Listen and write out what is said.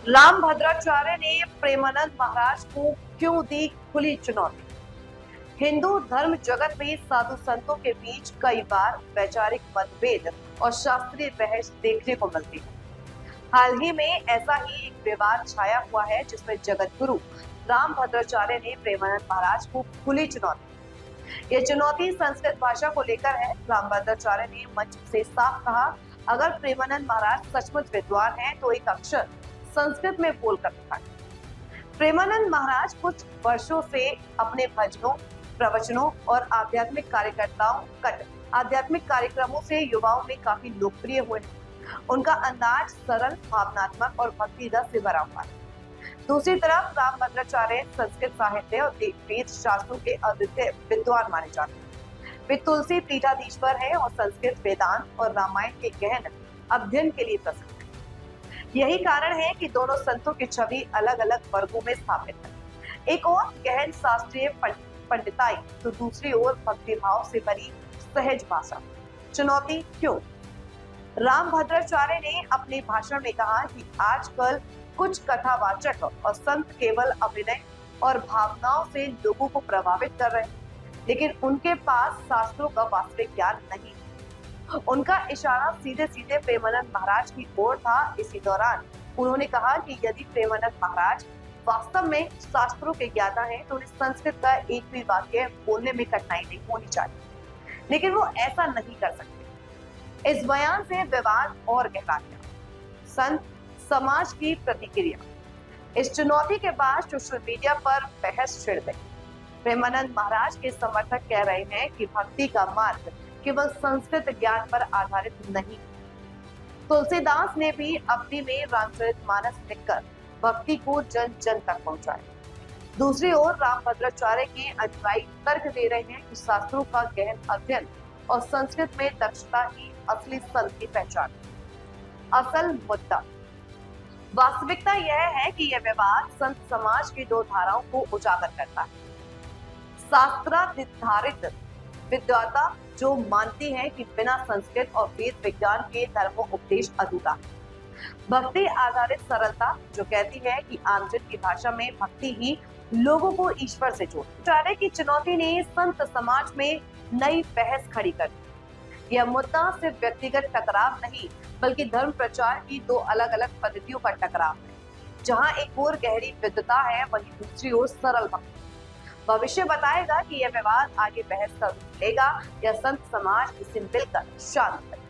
रामभद्राचार्य ने प्रेमानंद महाराज को क्यों दी खुली चुनौती। हिंदू धर्म जगत में साधु संतों के बीच कई बार वैचारिक मतभेद और शास्त्रीय बहस देखने को मिलती है। हाल ही में ऐसा ही एक विवाद छाया हुआ है जिसमें जगत गुरु रामभद्राचार्य ने प्रेमानंद महाराज को खुली चुनौती। ये चुनौती संस्कृत भाषा को लेकर है। रामभद्राचार्य ने मंच से साफ कहा, अगर प्रेमानंद महाराज सचमुच विद्वान हैं तो एक अक्षर संस्कृत में बोलकर दिखाएं। प्रेमानंद महाराज कुछ वर्षों से अपने भजनों, प्रवचनों और आध्यात्मिक कार्यक्रमों से युवाओं में काफी लोकप्रिय हुए हैं। उनका अंदाज सरल, भावनात्मक और भक्ति रस से भरा हुआ है। दूसरी तरफ रामभद्राचार्य संस्कृत साहित्य और वेद शास्त्रों के अद्वितीय विद्वान माने जाते हैं। वे तुलसी पीठाधीश्वर है और संस्कृत, वेदांत और रामायण के गहन अध्ययन के लिए प्रसिद्ध है। यही कारण है कि दोनों संतों की छवि अलग अलग वर्गों में स्थापित है। एक ओर गहन शास्त्रीय पंडिताई तो दूसरी ओर भक्तिभाव से भरी सहज भाषा। चुनौती क्यों? रामभद्राचार्य ने अपने भाषण में कहा कि आजकल कुछ कथावाचक और संत केवल अभिनय और भावनाओं से लोगों को प्रभावित कर रहे हैं, लेकिन उनके पास शास्त्रों का वास्तविक ज्ञान नहीं। उनका इशारा सीधे सीधे प्रेमानंद महाराज की ओर था। इसी दौरान उन्होंने कहा कि यदि प्रेमानंद महाराज वास्तव में शास्त्रों के ज्ञाता हैं तो उन्हें संस्कृत का एक भी वाक्य बोलने में कठिनाई नहीं होनी चाहिए, लेकिन वो ऐसा नहीं कर सकते। इस बयान से विवाद और गहरा गया। संत समाज की प्रतिक्रिया। इस चुनौती के बाद सोशल मीडिया पर बहस छिड़ गई। प्रेमानंद महाराज के समर्थक कह रहे हैं कि भक्ति का मार्ग केवल संस्कृत ज्ञान पर आधारित नहीं। तुलसीदास ने भी अवधि में रामचरितमानस लिखकर भक्ति को जन जन तक पहुंचाया। दूसरी ओर रामभद्राचार्य के अनुयायी तर्क दे रहे हैं कि शास्त्रों का गहन अध्ययन और संस्कृत में दक्षता ही असली संत की पहचान। असल मुद्दा। वास्तविकता यह है कि यह विवाद संत समाज की दो धाराओं को उजागर करता है। शास्त्राधिष्ठित विद्वता जो मानती है कि बिना संस्कृत और वेद विज्ञान के धर्मोपदेश अधूरा है। भक्ति आधारित सरलता जो कहती है कि आमजन की भाषा में भक्ति ही लोगों को ईश्वर से जोड़ती। आचार्य की चुनौती ने संत समाज में नई बहस खड़ी कर दी। यह मुद्दा सिर्फ व्यक्तिगत टकराव नहीं बल्कि धर्म प्रचार की दो अलग अलग पद्धतियों का टकराव है। जहां एक ओर गहरी विद्वता है, वहीं दूसरी ओर सरल भक्ति। भविष्य बताएगा कि यह विवाद आगे बहस का रूप लेगा या संत समाज इसे मिलकर शांत करेगा।